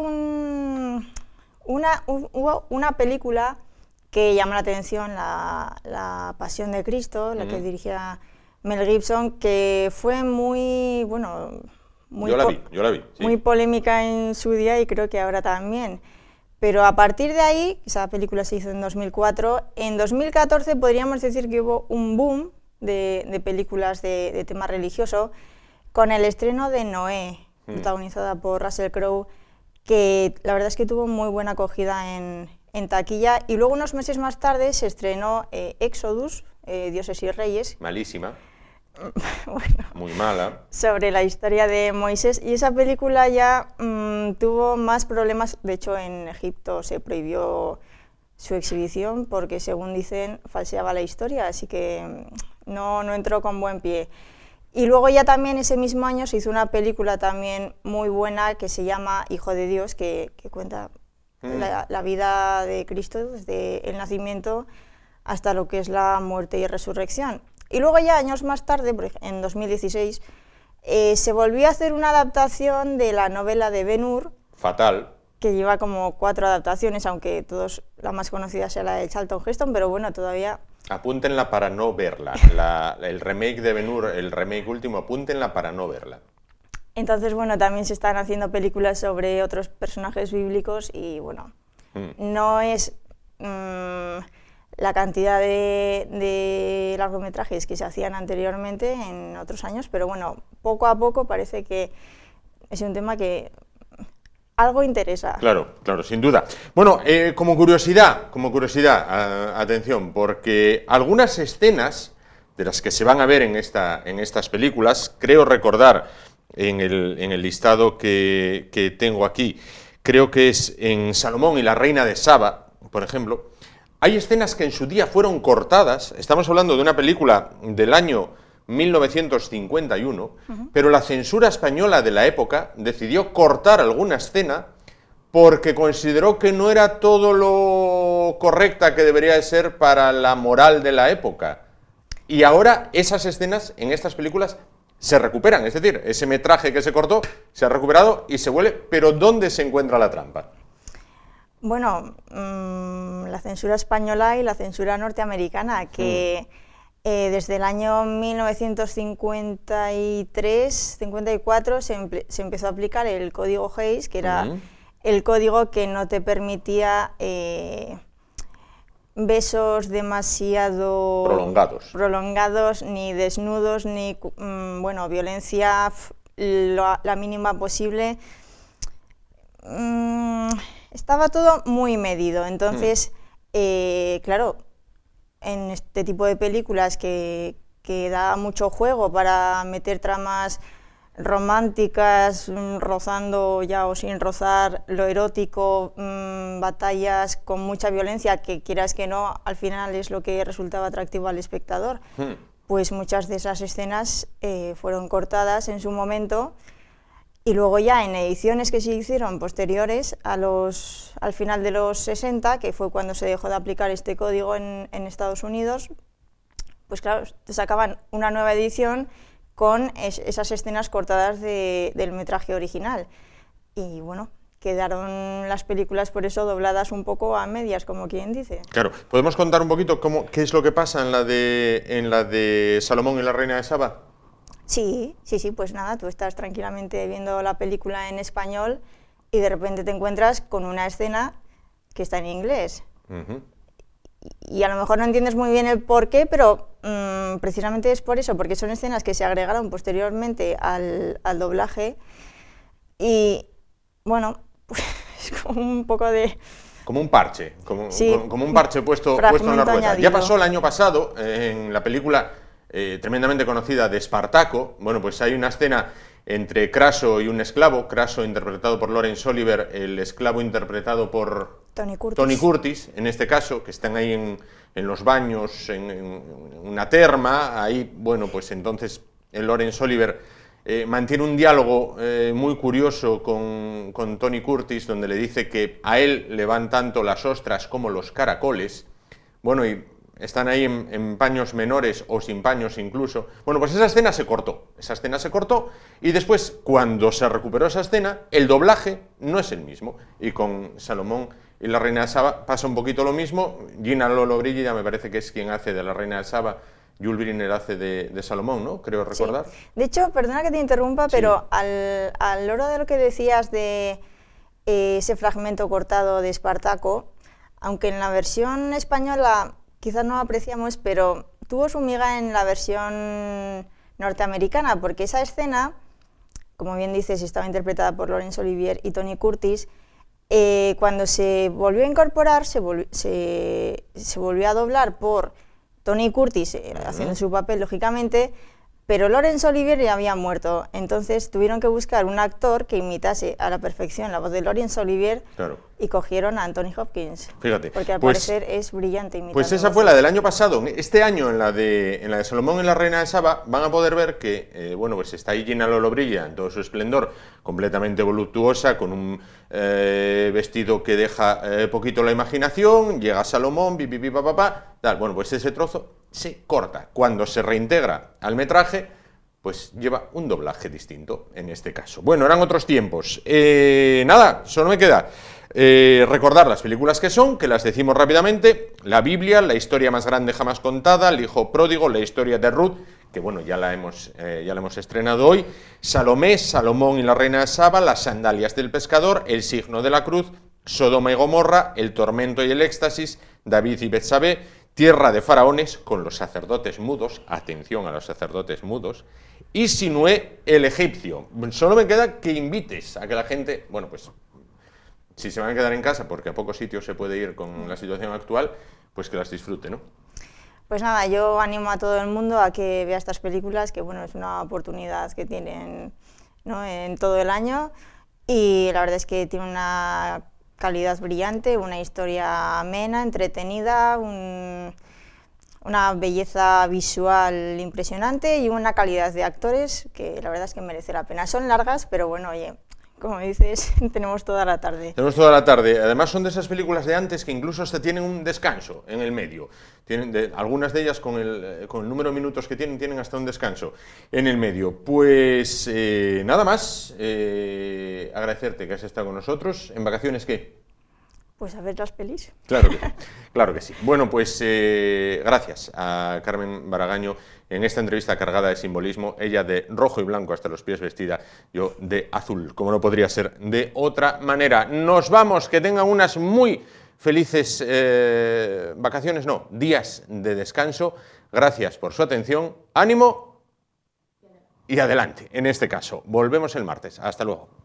una película que llamó la atención, la Pasión de Cristo, la que dirigía Mel Gibson, que fue muy, bueno, yo la vi, sí, muy polémica en su día, y creo que ahora también. Pero a partir de ahí, esa película se hizo en 2004, en 2014 podríamos decir que hubo un boom de películas de tema religioso, con el estreno de Noé, protagonizada por Russell Crowe, que la verdad es que tuvo muy buena acogida en taquilla. Y luego, unos meses más tarde, se estrenó Exodus, Dioses y Reyes. Malísima. bueno, muy mala. Sobre la historia de Moisés, y esa película ya tuvo más problemas. De hecho, en Egipto se prohibió su exhibición porque, según dicen, falseaba la historia, así que no entró con buen pie. Y luego ya también ese mismo año se hizo una película también muy buena que se llama Hijo de Dios, que cuenta la vida de Cristo desde el nacimiento hasta lo que es la muerte y resurrección. Y luego ya años más tarde, en 2016, se volvió a hacer una adaptación de la novela de Ben-Hur. Fatal. Que lleva como 4 adaptaciones, aunque la más conocida sea la de Charlton Heston, pero bueno, todavía... Apúntenla para no verla. El remake de Ben-Hur, el remake último, apúntenla para no verla. Entonces, bueno, también se están haciendo películas sobre otros personajes bíblicos y, bueno, no es la cantidad de largometrajes que se hacían anteriormente en otros años, pero bueno, poco a poco parece que es un tema que algo interesa. Claro, claro, sin duda. Bueno, como curiosidad, atención, porque algunas escenas de las que se van a ver en estas películas, creo recordar en el listado que tengo aquí, creo que es en Salomón y la reina de Saba, por ejemplo, hay escenas que en su día fueron cortadas. Estamos hablando de una película del año 1951, pero la censura española de la época decidió cortar alguna escena porque consideró que no era todo lo correcta que debería de ser para la moral de la época. Y ahora esas escenas en estas películas se recuperan, es decir, ese metraje que se cortó se ha recuperado y se vuelve, pero ¿dónde se encuentra la trampa? Bueno, la censura española y la censura norteamericana, que desde el año 1953-54 se empezó a aplicar el código Hays, que era el código que no te permitía besos demasiado prolongados, ni desnudos, ni bueno, violencia la mínima posible. Estaba todo muy medido, entonces, claro, en este tipo de películas que da mucho juego para meter tramas románticas, rozando ya o sin rozar lo erótico, batallas con mucha violencia, que quieras que no, al final es lo que resultaba atractivo al espectador, pues muchas de esas escenas fueron cortadas en su momento. Y luego ya en ediciones que se hicieron posteriores al final de los 60, que fue cuando se dejó de aplicar este código en Estados Unidos, pues claro, te sacaban una nueva edición con esas escenas cortadas del metraje original. Y bueno, quedaron las películas por eso dobladas un poco a medias, como quien dice. Claro, ¿podemos contar un poquito qué es lo que pasa en la de Salomón y la reina de Saba? Sí, pues nada, tú estás tranquilamente viendo la película en español y de repente te encuentras con una escena que está en inglés. Y a lo mejor no entiendes muy bien el por qué, pero precisamente es por eso, porque son escenas que se agregaron posteriormente al doblaje y, bueno, pues es como un poco de... Como un parche, como un parche puesto en la rueda. Ya pasó el año pasado en la película tremendamente conocida de Espartaco. Bueno, pues hay una escena entre Craso y un esclavo, Craso interpretado por Laurence Olivier, el esclavo interpretado por Tony Curtis, en este caso, que están ahí en los baños, en una terma. Ahí, bueno, pues entonces el Laurence Olivier mantiene un diálogo muy curioso con Tony Curtis, donde le dice que a él le van tanto las ostras como los caracoles. Bueno, y están ahí en paños menores o sin paños incluso. Bueno, pues esa escena se cortó y después, cuando se recuperó esa escena, el doblaje no es el mismo. Y con Salomón y la reina de Saba pasa un poquito lo mismo. Gina Lollobrigida me parece que es quien hace de la reina de Saba, Yul Brynner hace de Salomón, ¿no? Creo recordar. Sí. De hecho, perdona que te interrumpa, pero al hora de lo que decías de ese fragmento cortado de Espartaco, aunque en la versión española quizás no apreciamos, pero tuvo su miga en la versión norteamericana, porque esa escena, como bien dices, estaba interpretada por Laurence Olivier y Tony Curtis. Cuando se volvió a incorporar, se volvió a doblar por Tony Curtis, haciendo su papel, lógicamente, pero Laurence Olivier ya había muerto, entonces tuvieron que buscar un actor que imitase a la perfección la voz de Laurence Olivier, claro, y cogieron a Anthony Hopkins. Fíjate. Porque al Pues, parecer es brillante imitando. Pues esa fue la del año pasado. Este año, en la de Salomón y la Reina de Saba, van a poder ver que, bueno, pues está ahí Gina Lollobrigida en todo su esplendor, completamente voluptuosa, con un vestido que deja poquito la imaginación, llega Salomón, tal. Bueno, pues ese trozo se corta. Cuando se reintegra al metraje, pues lleva un doblaje distinto en este caso. Bueno, eran otros tiempos. Nada, solo me queda recordar las películas que son, que las decimos rápidamente: La Biblia, la historia más grande jamás contada, El hijo pródigo, la historia de Ruth, que bueno, ya la hemos estrenado hoy, Salomé, Salomón y la Reina de Saba, Las sandalias del pescador, El signo de la cruz, Sodoma y Gomorra, El tormento y el éxtasis, David y Betsabé, Tierra de faraones, con los sacerdotes mudos, atención a los sacerdotes mudos, y Sinué el egipcio. Solo me queda que invites a que la gente, bueno, pues si se van a quedar en casa, porque a pocos sitios se puede ir con la situación actual, pues que las disfrute, ¿no? Pues nada, yo animo a todo el mundo a que vea estas películas, que bueno, es una oportunidad que tienen, ¿no?, en todo el año, y la verdad es que tiene una calidad brillante, una historia amena, entretenida, una belleza visual impresionante y una calidad de actores que la verdad es que merece la pena. Son largas, pero bueno, oye, como dices, tenemos toda la tarde. Tenemos toda la tarde. Además son de esas películas de antes que incluso hasta tienen un descanso en el medio. Algunas de ellas con el número de minutos que tienen hasta un descanso en el medio. Pues nada más, agradecerte que has estado con nosotros. ¿En vacaciones qué? Pues a ver las pelis. Claro que sí. Bueno, pues gracias a Carmen Baragaño en esta entrevista cargada de simbolismo, ella de rojo y blanco hasta los pies vestida, yo de azul, como no podría ser de otra manera. Nos vamos, que tengan unas muy felices vacaciones, no, días de descanso. Gracias por su atención, ánimo y adelante. En este caso, volvemos el martes. Hasta luego.